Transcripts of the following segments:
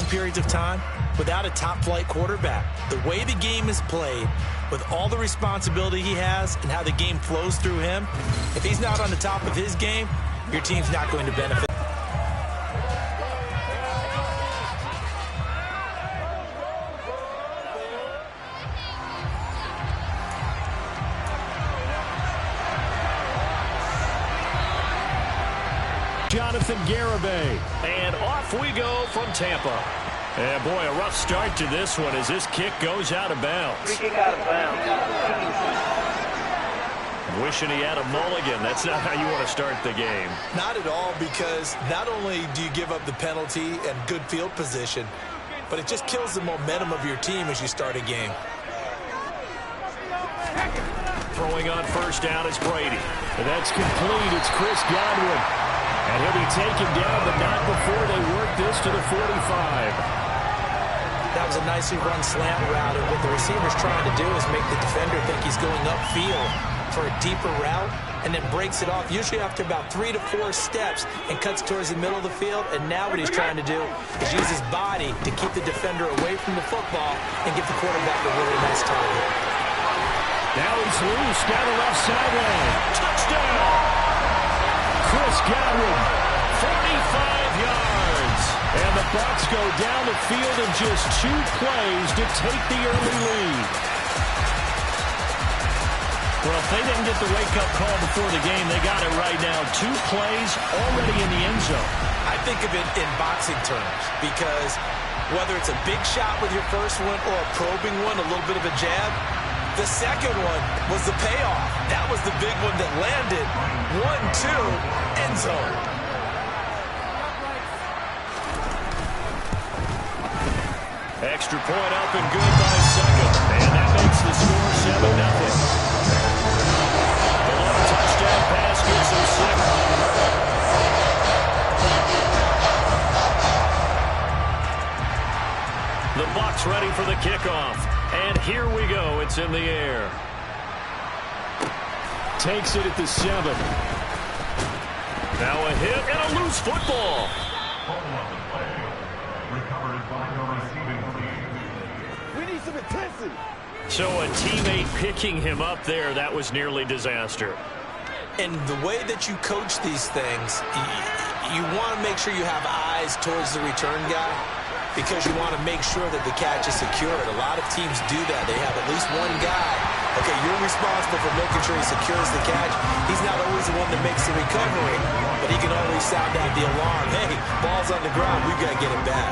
periods of time without a top-flight quarterback. The way the game is played, with all the responsibility he has and how the game flows through him, if he's not on the top of his game, your team's not going to benefit. Jonathan Garibay. And off we go from Tampa. And boy, a rough start to this one as this kick goes out of bounds. Free kick out of bounds. Wishing he had a mulligan. That's not how you want to start the game. Not at all, because not only do you give up the penalty and good field position, but it just kills the momentum of your team as you start a game. Throwing on first down is Brady. And that's complete. It's Chris Godwin. And he'll be taken down, but not before they work this to the 45. That was a nicely run slant route, and what the receiver's trying to do is make the defender think he's going upfield for a deeper route, and then breaks it off, usually after about 3 to 4 steps, and cuts towards the middle of the field. And now what he's trying to do is use his body to keep the defender away from the football and give the quarterback a really nice target. Now he's loose down the left sideline. Touchdown! Chris Godwin, 45 yards. And the Bucs go down the field in just 2 plays to take the early lead. Well, if they didn't get the wake-up call before the game, they got it right now. 2 plays already in the end zone. I think of it in boxing terms, because whether it's a big shot with your first one or a probing one, a little bit of a jab, the second one was the payoff. That was the big one that landed. 1-2, end zone. Extra point up and good by second. And that makes the score 7-0. The long touchdown pass gives them 6. The Bucs ready for the kickoff. And here we go. It's in the air. Takes it at the 7. Now a hit and a loose football. We need some intensity. So a teammate picking him up there, that was nearly disaster. And the way that you coach these things, you want to make sure you have eyes towards the return guy, because you want to make sure that the catch is secured. A lot of teams do that. They have at least one guy. Okay, you're responsible for making sure he secures the catch. He's not always the one that makes the recovery, but he can always sound out the alarm. Hey, ball's on the ground. We've got to get it back.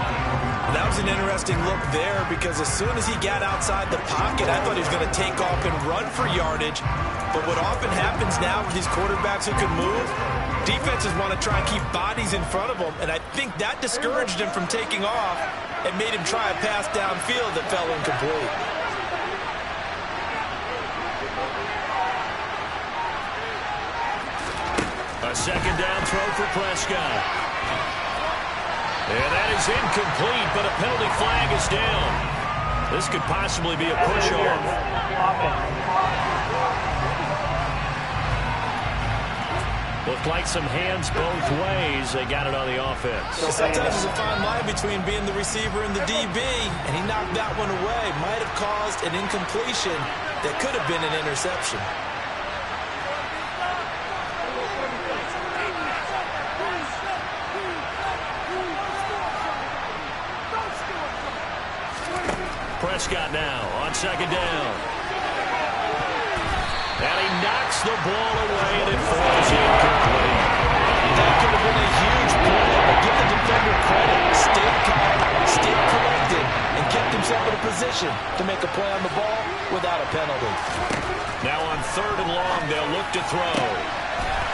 That was an interesting look there, because as soon as he got outside the pocket, I thought he was going to take off and run for yardage. But what often happens now with these quarterbacks who can move, defenses want to try and keep bodies in front of them, and I think that discouraged him from taking off and made him try a pass downfield that fell incomplete. A second down throw for Prescott. And that is incomplete, but a penalty flag is down. This could possibly be a push-off. Looked like some hands both ways. They got it on the offense. Sometimes there's a fine line between being the receiver and the DB, and he knocked that one away. Might have caused an incompletion that could have been an interception. Prescott now on second down. And he knocks the ball away, and it falls incomplete. That could have been a huge play, but give the defender credit. Stayed calm, stayed collected, and kept himself in a position to make a play on the ball without a penalty. Now on 3rd and long, they'll look to throw.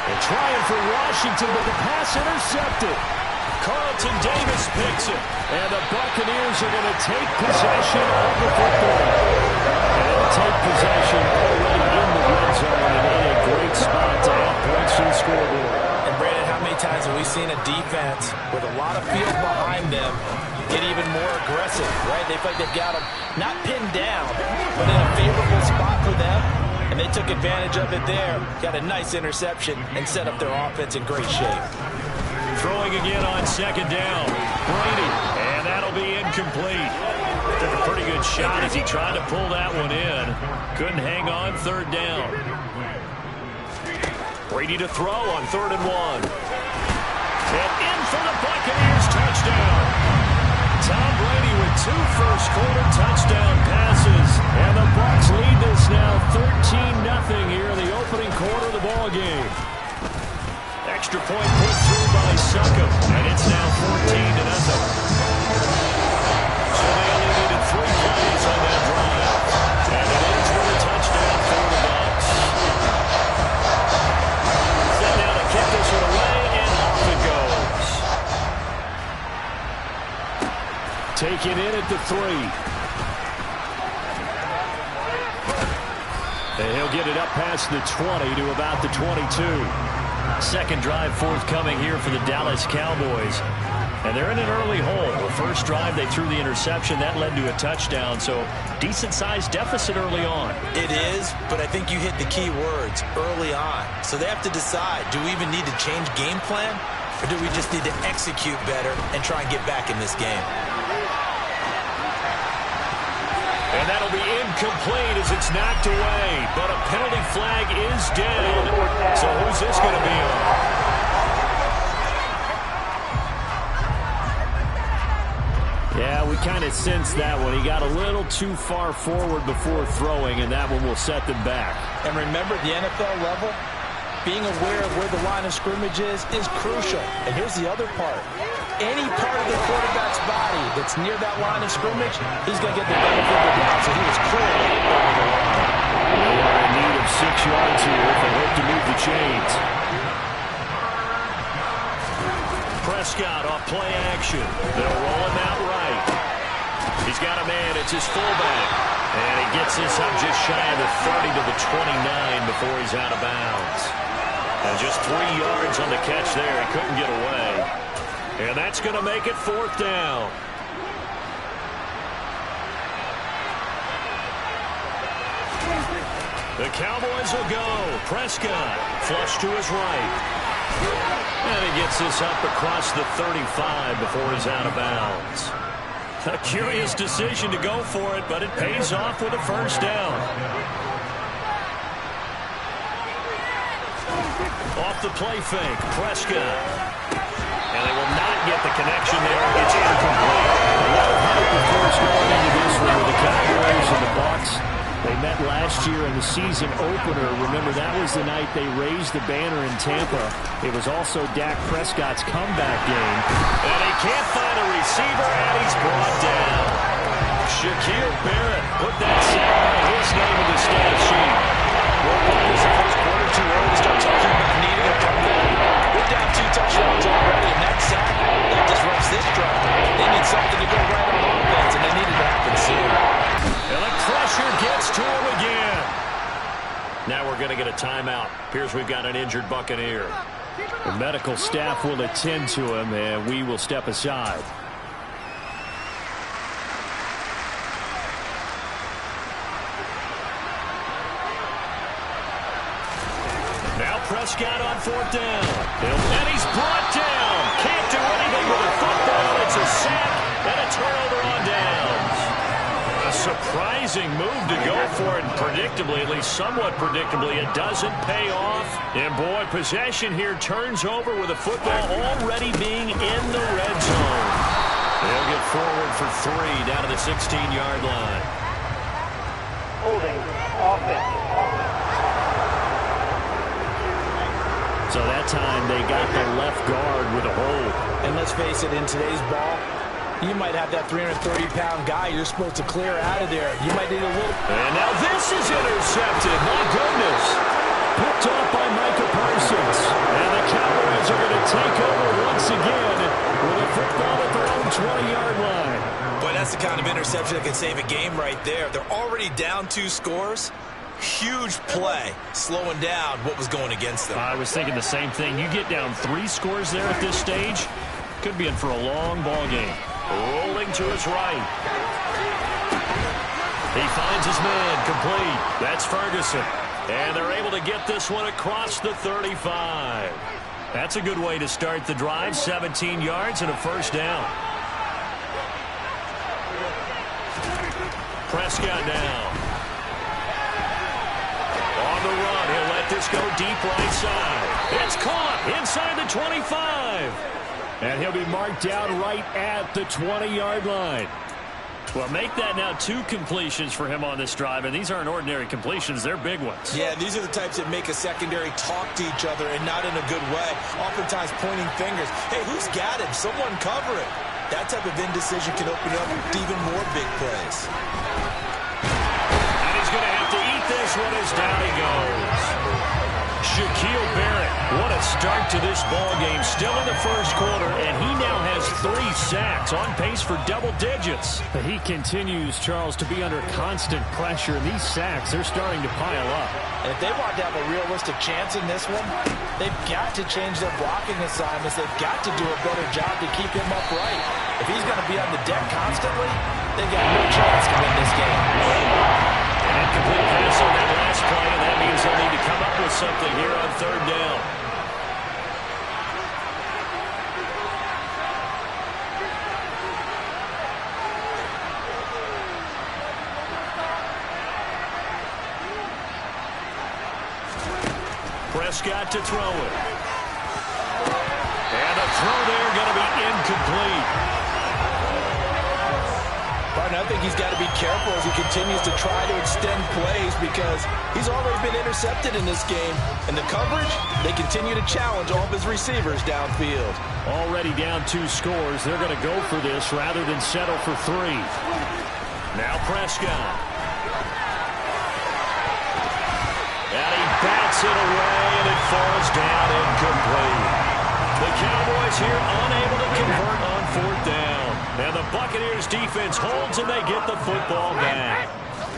They're trying for Washington, but the pass intercepted. Carlton Davis picks it, and the Buccaneers are going to take possession of the football. And they'll take possession already in the red zone and in a great spot to add points to the scoreboard. And Brandon, how many times have we seen a defense with a lot of field behind them get even more aggressive, right? They feel like they've got them not pinned down, but in a favorable spot for them, and they took advantage of it there, got a nice interception, and set up their offense in great shape. Throwing again on second down. Brady, and that'll be incomplete. Took a pretty good shot as he tried to pull that one in. Couldn't hang on third down. Brady to throw on 3rd and 1. And in for the Buccaneers touchdown. Tom Brady with 2 first-quarter touchdown passes. And the Bucs lead this now 13-0 here in the opening quarter of the ball game. Extra point put through by Succop, and it's now 14-0. So they only needed 3 plays on that drive. And it ends with a touchdown for the Bucs. Set now to kick this one away, and off it goes. Taken in at the 3. And he'll get it up past the 20 to about the 22. Second drive forthcoming here for the Dallas Cowboys. And they're in an early hole. The first drive, they threw the interception. That led to a touchdown. So decent-sized deficit early on. It is, but I think you hit the key words, early on. So they have to decide, do we even need to change game plan? Or do we just need to execute better and try and get back in this game? And that'll be incomplete as it's knocked away. But a penalty flag is down. So who's this going to be on? Yeah, we kind of sensed that one. He got a little too far forward before throwing, and that one will set them back. And remember, the NFL level, being aware of where the line of scrimmage is crucial. And here's the other part. Any part of the quarterback's body that's near that line of scrimmage, he's going to get the benefit of the doubt. So he was clearly over the line. They are in need of 6 yards here if they hope to move the chains. Prescott off play action. They'll roll him out right. He's got a man. It's his fullback. And he gets this up just shy of the 30 to the 29 before he's out of bounds. And just 3 yards on the catch there. He couldn't get away. And that's going to make it 4th down. The Cowboys will go. Prescott flush to his right. And he gets this up across the 35 before he's out of bounds. A curious decision to go for it, but it pays off with a first down. Off the play fake, Prescott. And they will not get the connection there. It's incomplete. A lot of hype, of course, going into this one with the Cowboys and the Bucs. They met last year in the season opener. Remember, that was the night they raised the banner in Tampa. It was also Dak Prescott's comeback game. And he can't find a receiver, and he's brought down. Shaquille Barrett put that sack by his name in the stat sheet. Well, is the first quarter too early to start talking about needing a comeback? We're down 2 touchdowns already, and that sack, that disrupts this drive. They need something to go right on offense, and they need it to happen soon. And the pressure gets to him again. Now we're going to get a timeout. Appears we've got an injured Buccaneer. The medical staff will attend to him, and we will step aside. Now Prescott on 4th down. And he's brought down. Can't do anything with a football. It's a sack and a turnover on downs. A surprising move to go for it, and predictably, at least somewhat predictably, it doesn't pay off. And boy, possession here turns over with the football already being in the red zone. They'll get forward for 3 down to the 16-yard line. Holding offense. So that time they got the left guard with a hold. And let's face it, in today's ball, you might have that 330-pound guy you're supposed to clear out of there. You might need a little... And now this is intercepted. My goodness. Picked off by Micah Parsons. And the Cowboys are going to take over once again with a football at their own 20-yard line. Boy, that's the kind of interception that can save a game right there. They're already down 2 scores. Huge play, slowing down what was going against them. I was thinking the same thing. You get down 3 scores there at this stage, could be in for a long ball game. Rolling to his right. He finds his man, complete. That's Ferguson. And they're able to get this one across the 35. That's a good way to start the drive. 17 yards and a first down. Prescott now. On the run, he'll let this go deep right side. It's caught inside the 25. And he'll be marked down right at the 20-yard line. Well, make that now 2 completions for him on this drive, and these aren't ordinary completions. They're big ones. Yeah, these are the types that make a secondary talk to each other, and not in a good way. Oftentimes pointing fingers. Hey, who's got him? Someone cover it. That type of indecision can open up even more big plays. And he's going to have to eat this one as down he goes. Shaquille Barrett, what a start to this ball game. Still in the first quarter, and he now has 3 sacks, on pace for double digits. But he continues, Charles, to be under constant pressure, and these sacks, they're starting to pile up. And if they want to have a realistic chance in this one, they've got to change their blocking assignments. They've got to do a better job to keep him upright. If he's going to be on the deck constantly, they've got no chance to win this game. An incomplete pass on that last play, and that means they'll need to come up with something here on 3rd down. Prescott to throw it. And a throw there going to be incomplete. I think he's got to be careful as he continues to try to extend plays because he's already been intercepted in this game. And the coverage, they continue to challenge all of his receivers downfield. Already down 2 scores. They're going to go for this rather than settle for 3. Now Prescott. And he bats it away, and it falls down incomplete. The Cowboys here unable to convert on 4th down. And the Buccaneers defense holds, and they get the football back.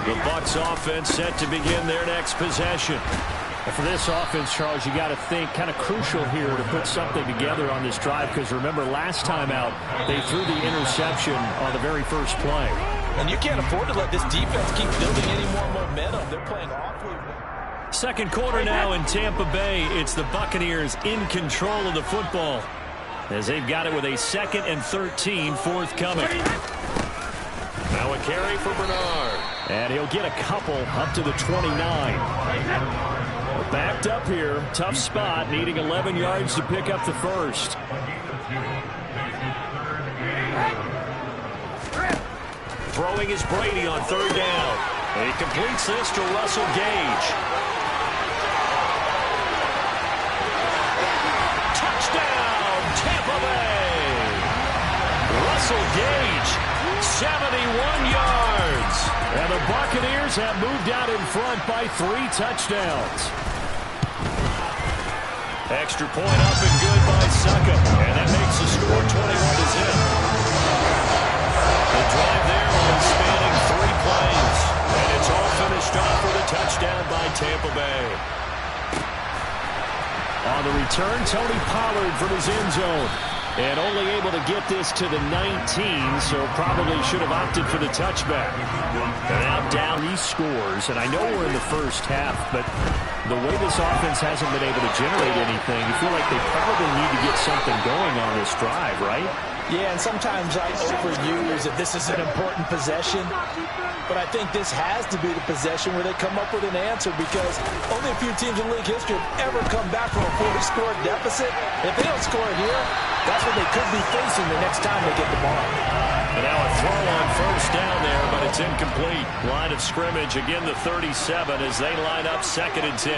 The Bucs offense set to begin their next possession. And for this offense, Charles, you got to think kind of crucial here to put something together on this drive, because remember, last time out, they threw the interception on the very first play. And you can't afford to let this defense keep building any more momentum. They're playing awfully well. Second quarter now in Tampa Bay. It's the Buccaneers in control of the football, as they've got it with a 2nd and 13 forthcoming. Now a carry for Bernard. And he'll get a couple up to the 29. Backed up here. Tough spot, needing 11 yards to pick up the first. Throwing is Brady on 3rd down. And he completes this to Russell Gage. Touchdown, Tampa Bay. Russell Gage, 71 yards. And the Buccaneers have moved out in front by 3 touchdowns. Extra point up and good by Suckup. And that makes the score 21-0. The drive there was spanning 3 plays. And it's all finished off with a touchdown by Tampa Bay. On the return, Tony Pollard from his end zone. And only able to get this to the 19, so probably should have opted for the touchback. And now down these scores, and I know we're in the first half, but the way this offense hasn't been able to generate anything, you feel like they probably need to get something going on this drive, right? Yeah, and sometimes I overuse that this is an important possession. But I think this has to be the possession where they come up with an answer, because only a few teams in league history have ever come back from a 4-score deficit. If they don't score here, that's what they could be facing the next time they get the ball. And now a throw on 1st down there, but it's incomplete. Line of scrimmage, again the 37 as they line up 2nd and 10.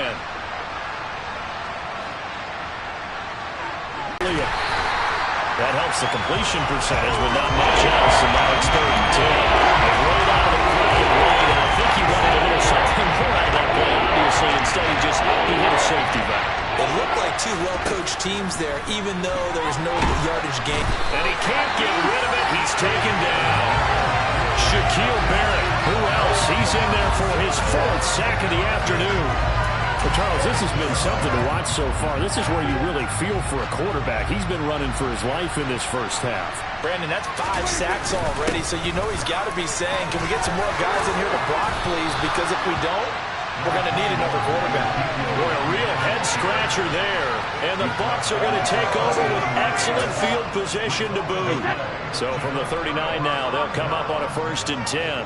That helps the completion percentage, but not much else, and now it's 3rd and 10. They rolled out of the pocket late, and I think he wanted a little something more out of that play, obviously. Instead, he hit a safety back. It looked like 2 well-coached teams there, even though there was no yardage gain. And he can't get rid of it. He's taken down. Shaquille Barrett, who else? He's in there for his 4th sack of the afternoon. But Charles, this has been something to watch so far. This is where you really feel for a quarterback. He's been running for his life in this first half. Brandon, that's 5 sacks already, so you know he's got to be saying, can we get some more guys in here to block, please? Because if we don't, we're going to need another quarterback. Boy, a real head-scratcher there. And the Bucs are going to take over with excellent field position to boot. So from the 39 now, they'll come up on a 1st and 10.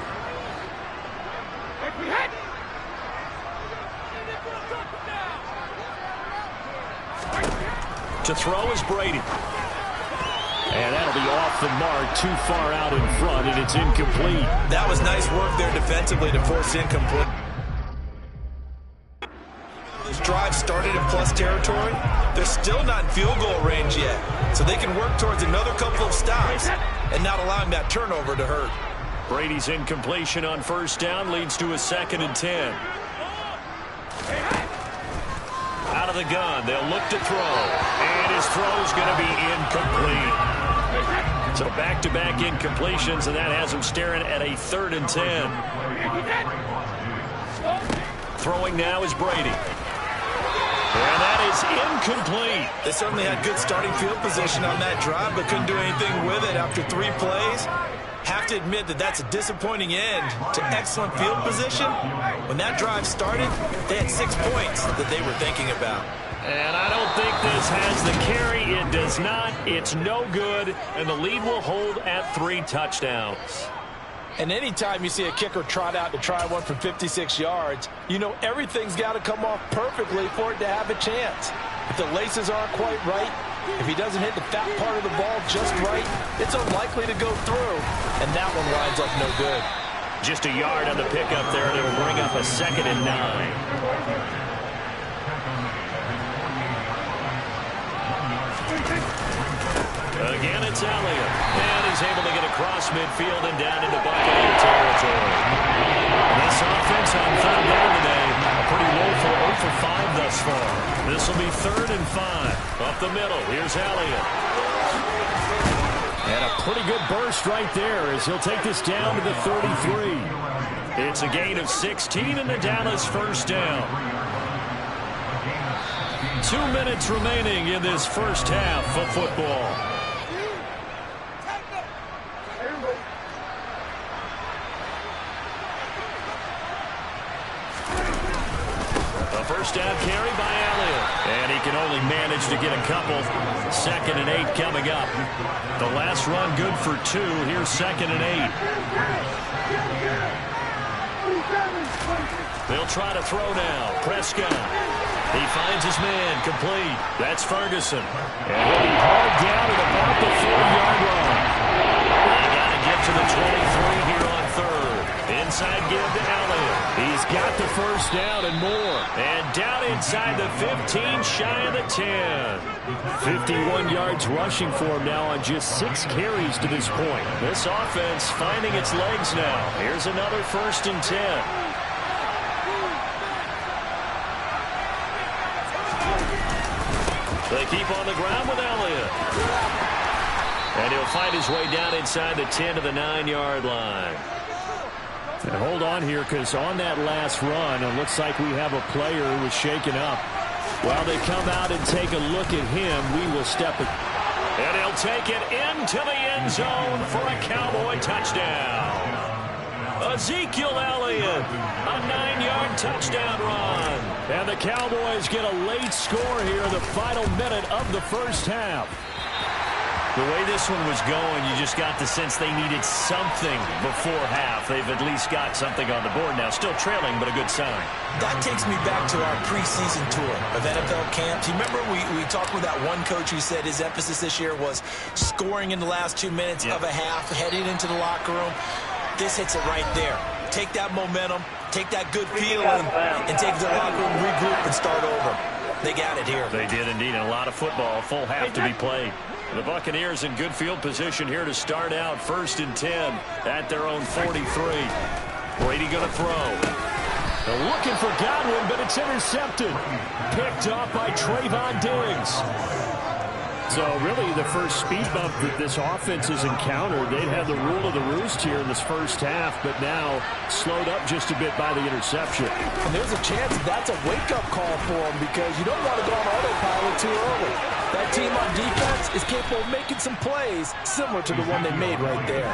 To throw is Brady. And that'll be off the mark, too far out in front, and it's incomplete. That was nice work there defensively to force incomplete. This drive started in plus territory. They're still not in field goal range yet, so they can work towards another couple of stops and not allowing that turnover to hurt. Brady's incompletion on first down leads to a 2nd and 10. Out of the gun, they'll look to throw, and his throw's going to be incomplete. So back-to-back incompletions, and that has him staring at a 3rd and 10. Throwing now is Brady. And that is incomplete. They certainly had good starting field position on that drive, but couldn't do anything with it after 3 plays. Have to admit that that's a disappointing end to excellent field position. When that drive started, they had 6 points that they were thinking about. And I don't think this has the carry. It does not. It's no good, and the lead will hold at 3 touchdowns. And anytime you see a kicker trot out to try one from 56 yards, you know everything's got to come off perfectly for it to have a chance. If the laces aren't quite right, if he doesn't hit the fat part of the ball just right, it's unlikely to go through, and that one winds up no good. Just a yard on the pickup there, and it'll bring up a 2nd and 9. Again, it's Elliott. And he's able to get across midfield and down into Buccaneer territory. This offense on 3rd down today, pretty low for 0 for 5 thus far. This will be 3rd and 5. Up the middle, here's Elliott. And a pretty good burst right there as he'll take this down to the 33. It's a gain of 16 in the Dallas first down. 2 minutes remaining in this first half of football. First down carry by Elliott. And he can only manage to get a couple. 2nd and 8 coming up. The last run good for 2. Here's 2nd and 8. They'll try to throw now. Prescott. He finds his man. Complete. That's Ferguson. And he'll be hauled down at about the 4-yard line. They got to get to the 23 here on 3rd. Inside give to Elliott. He's got the first down and more. And down inside the 15, shy of the 10. 51 yards rushing for him now on just 6 carries to this point. This offense finding its legs now. Here's another 1st and 10. They keep on the ground with Elliott. And he'll find his way down inside the 10 to the 9-yard line. And hold on here, because on that last run, it looks like we have a player who was shaken up. While they come out and take a look at him, we will step it. And he'll take it into the end zone for a Cowboy touchdown. Ezekiel Elliott, a 9-yard touchdown run. And the Cowboys get a late score here in the final minute of the first half. The way this one was going, you just got the sense they needed something before half. They've at least got something on the board now. Still trailing, but a good sign. That takes me back to our preseason tour of NFL camps. You remember we talked with that one coach who said his emphasis this year was scoring in the last 2 minutes of a half, heading into the locker room. This hits it right there. Take that momentum, take that good feeling, and take it to the locker room, regroup, and start over. They got it here. They did indeed, and a lot of football, full half to be played. The Buccaneers in good field position here to start out 1st and 10 at their own 43. Brady going to throw. They're looking for Godwin, but it's intercepted. Picked off by Trayvon Diggs. So really the first speed bump that this offense has encountered, they'd have the rule of the roost here in this first half, but now slowed up just a bit by the interception. And there's a chance that's a wake-up call for them because you don't want to go on autopilot too early. That team on defense is capable of making some plays similar to the one they made right there.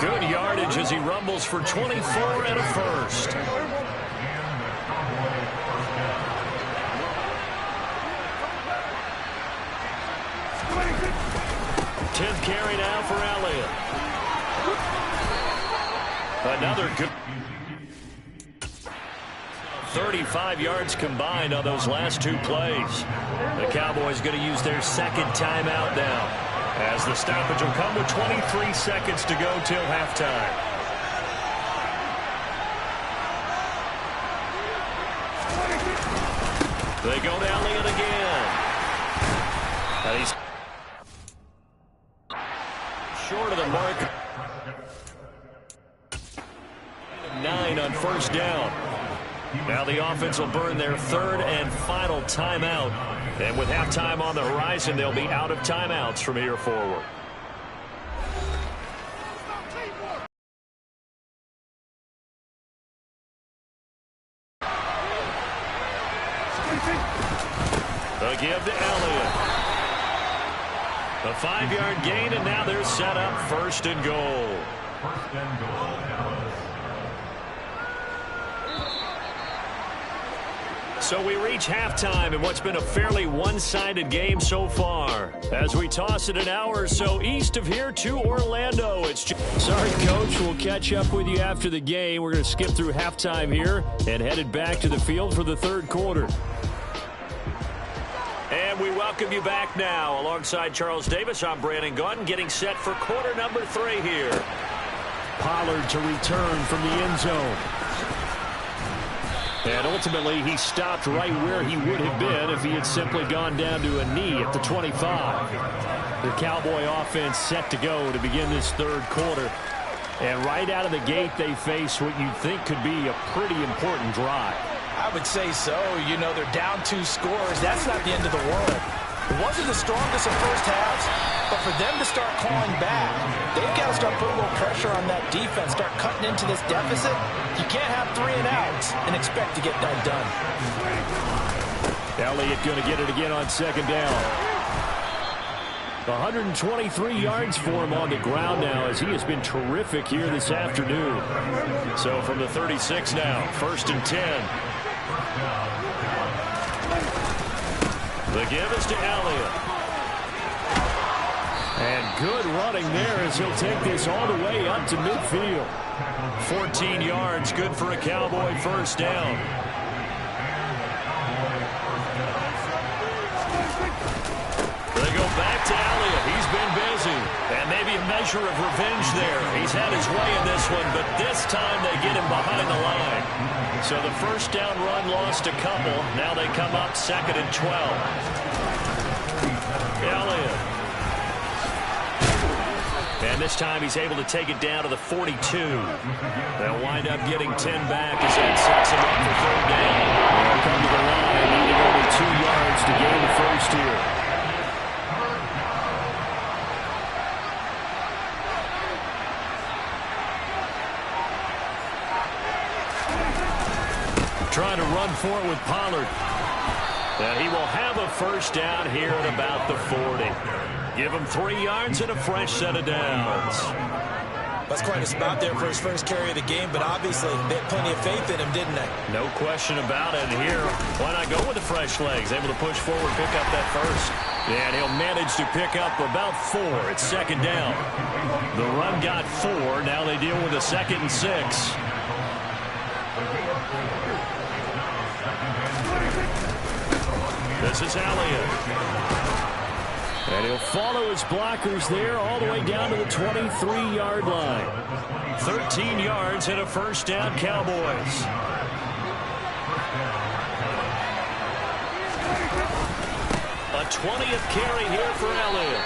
Good yardage as he rumbles for 24 and a first. 10th carry now for Elliott. Another good. 35 yards combined on those last two plays. The Cowboys going to use their second timeout now, as the stoppage will come with 23 seconds to go till halftime. They go to Elliott again. And he's short of the mark. 9 on first down. Now the offense will burn their third and final timeout. And with halftime on the horizon, they'll be out of timeouts from here forward. The give to Elliott. A 5-yard gain, and now they're set up first and goal. So we reach halftime in what's been a fairly one-sided game so far. As we toss it an hour or so east of here to Orlando. Sorry, Coach. We'll catch up with you after the game. We're going to skip through halftime here and headed back to the field for the third quarter. And we welcome you back now. Alongside Charles Davis, I'm Brandon Gaudin, getting set for quarter number 3 here. Pollard to return from the end zone. And ultimately, he stopped right where he would have been if he had simply gone down to a knee at the 25. The Cowboy offense set to go to begin this third quarter. And right out of the gate, they face what you'd think could be a pretty important drive. I would say so. You know, they're down 2 scores. That's not the end of the world. It wasn't the strongest of first halves, but for them to start clawing back, they've got to start putting a little pressure on that defense, start cutting into this deficit. You can't have 3 and outs and expect to get that done. Elliott going to get it again on second down. 123 yards for him on the ground now, as he has been terrific here this afternoon. So from the 36 now, first and 10. The give is to Elliott. And good running there as he'll take this all the way up to midfield. 14 yards, good for a Cowboy first down. They go back to Elliott. He's been busy. And maybe a measure of revenge there. He's had his way in this one, but this time they get him behind the line. So the first down run lost a couple. Now they come up second and 12. Elliott. And this time he's able to take it down to the 42. They'll wind up getting 10 back as that sets him up for third down. They'll come to the line, needing only 2 yards to gain the first here. Trying to run for it with Pollard. And he will have a first down here at about the 40. Give him 3 yards and a fresh set of downs. That's quite a spot there for his first carry of the game, but obviously they had plenty of faith in him, didn't they? No question about it. And here, why not go with the fresh legs? Able to push forward, pick up that first. And he'll manage to pick up about 4. It's second down. The run got 4. Now they deal with a second and 6. This is Elliott. And he'll follow his blockers there all the way down to the 23-yard line. 13 yards and a first down, Cowboys. A 20th carry here for Elliott.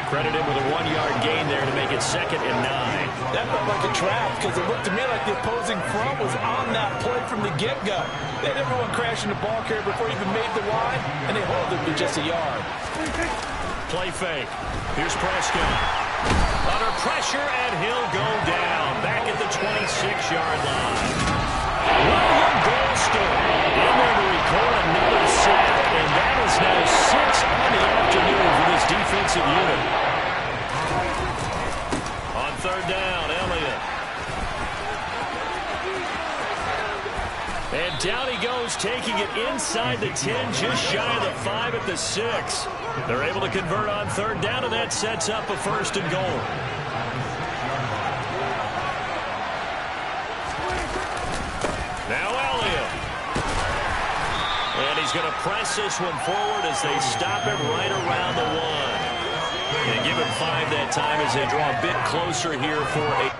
Credit him with a 1-yard gain there to make it second and 9. That looked like a trap because it looked to me like the opposing front was on that play from the get-go. They had everyone crashing the ball carrier before he even made the line, and they hold it with just a yard. Play fake. Here's Prescott. Under pressure, and he'll go down. Back at the 26-yard line. William Golster in there to record another sack, and that is now 6 on the afternoon for this defensive unit. On third down, Elliott. And down he goes, taking it inside the 10, just shy of the 5 at the 6. They're able to convert on third down, and that sets up a first and goal. Now Elliott. going to press this one forward as they stop him right around the 1. And give him 5 that time as they draw a bit closer here for a...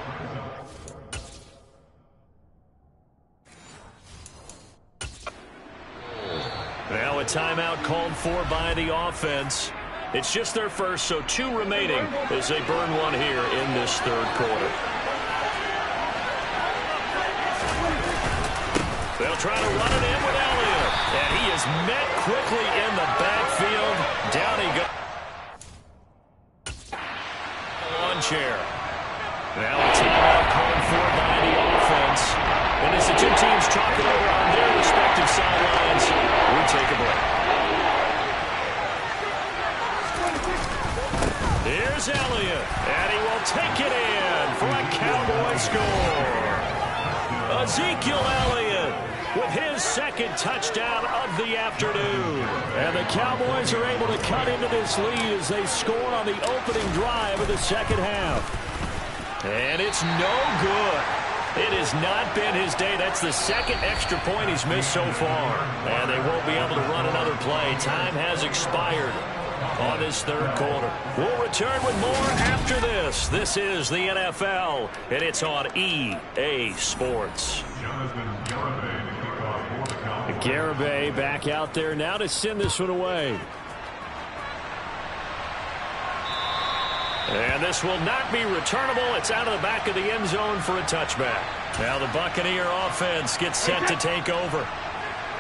Now a timeout called for by the offense. It's just their first, so 2 remaining as they burn one here in this third quarter. They'll try to run it in with Elliott. And he is met quickly in the backfield. Down he goes. Lawn chair. Now a timeout called for by the offense. And as the 2 teams talk it over on their respective sidelines, we take a break. Here's Elliott, and he will take it in for a Cowboy score. Ezekiel Elliott with his second touchdown of the afternoon. And the Cowboys are able to cut into this lead as they score on the opening drive of the second half. And it's no good. It has not been his day. That's the second extra point he's missed so far. And they won't be able to run another play. Time has expired on this third quarter. We'll return with more after this. This is the NFL, and it's on EA Sports. Garibay back out there now to send this one away. And this will not be returnable. It's out of the back of the end zone for a touchback. Now the Buccaneer offense gets set to take over.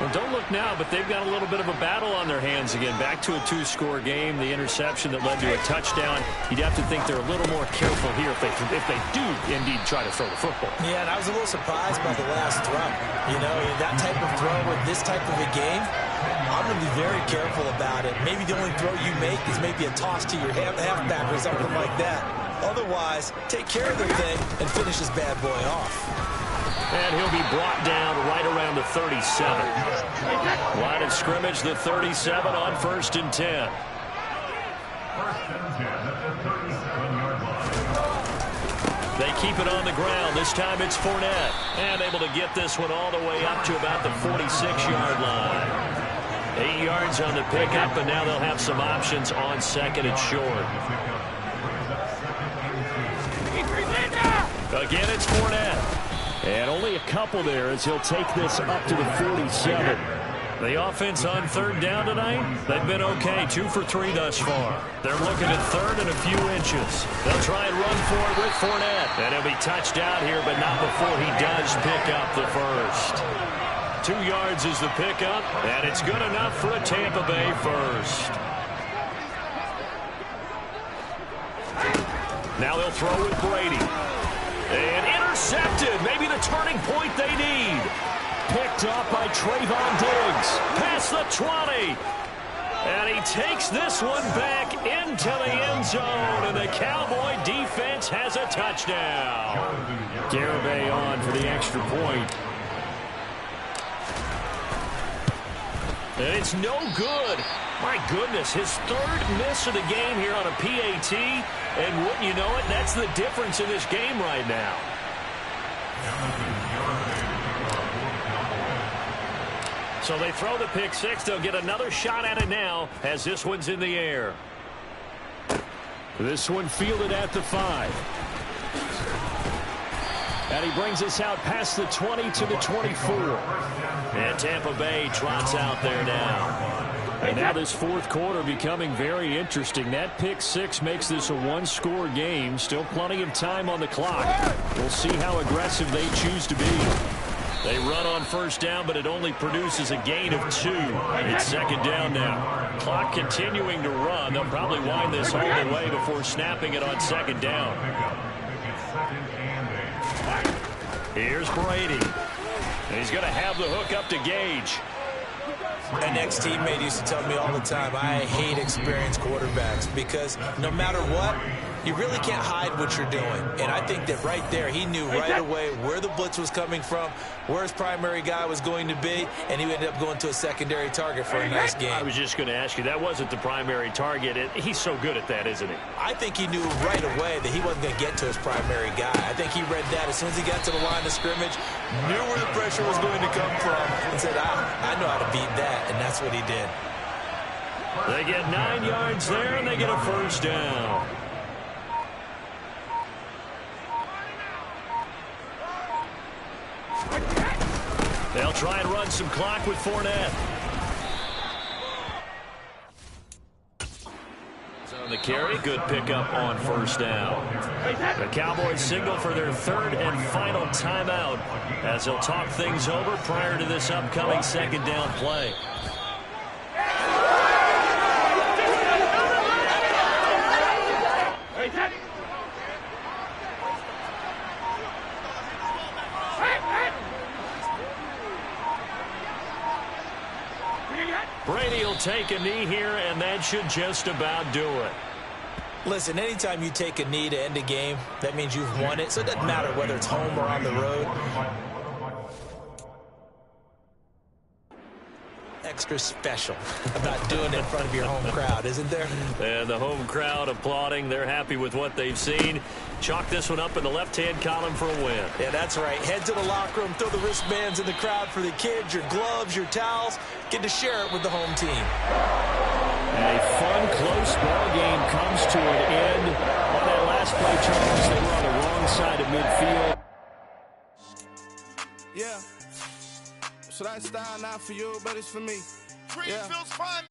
Well, don't look now, but they've got a little bit of a battle on their hands again. Back to a 2-score game. The interception that led to a touchdown. You'd have to think they're a little more careful here if they do indeed try to throw the football. Yeah, and I was a little surprised by the last throw. You know, that type of throw with this type of a game, I'm going to be very careful about it. Maybe the only throw you make is maybe a toss to your halfback or something like that. Otherwise, take care of the thing and finish this bad boy off. And he'll be brought down right around the 37. Line of scrimmage, the 37 on 1st and 10. They keep it on the ground. This time it's Fournette. And able to get this one all the way up to about the 46-yard line. 8 yards on the pickup, and now they'll have some options on 2nd and short. Again, it's Fournette. And only a couple there as he'll take this up to the 47. The offense on 3rd down tonight, they've been okay. 2 for 3 thus far. They're looking at 3rd and a few inches. They'll try and run for it with Fournette. And he'll be touched out here, but not before he does pick up the first. 2 yards is the pickup, and it's good enough for a Tampa Bay first. Now they'll throw with Brady. And intercepted. Maybe the turning point they need. Picked up by Trayvon Diggs. Past the 20. And he takes this one back into the end zone. And the Cowboy defense has a touchdown. Garibay on for the extra point. And it's no good. My goodness, his 3rd miss of the game here on a PAT. And wouldn't you know it, that's the difference in this game right now. So they throw the pick 6. They'll get another shot at it now as this one's in the air. This one fielded at the 5. And he brings us out past the 20 to the 24. And Tampa Bay trots out there now. And now this 4th quarter becoming very interesting. That pick 6 makes this a 1-score game. Still plenty of time on the clock. We'll see how aggressive they choose to be. They run on 1st down, but it only produces a gain of 2. It's 2nd down now. Clock continuing to run. They'll probably wind this all the way before snapping it on 2nd down. Here's Brady. And he's going to have the hook up to Gage. An ex-teammate used to tell me all the time, I hate experienced quarterbacks because no matter what, You really can't hide what you're doing. And I think that right there, he knew right away where the blitz was coming from, where his primary guy was going to be, and he ended up going to a secondary target for a nice game. I was just going to ask you, that wasn't the primary target. He's so good at that, isn't he? I think he knew right away that he wasn't going to get to his primary guy. I think he read that as soon as he got to the line of scrimmage, knew where the pressure was going to come from, and said, I know how to beat that, and that's what he did. They get 9 yards there, and they get a first down. They'll try and run some clock with Fournette. On the carry, good pickup on first down. The Cowboys signal for their third and final timeout as they'll talk things over prior to this upcoming second down play. Brady will take a knee here, and that should just about do it. Listen, anytime you take a knee to end a game, that means you've won it. So it doesn't matter whether it's home or on the road. Extra special about doing it in front of your home crowd, isn't there? And the home crowd applauding. They're happy with what they've seen. Chalk this one up in the left-hand column for a win. Yeah, that's right. Head to the locker room, throw the wristbands in the crowd for the kids, your gloves, your towels. Get to share it with the home team. A fun, close ball game comes to an end. On that last play, Charles, they were on the wrong side of midfield. Yeah. So that style not for you, but it's for me. Green feels fun.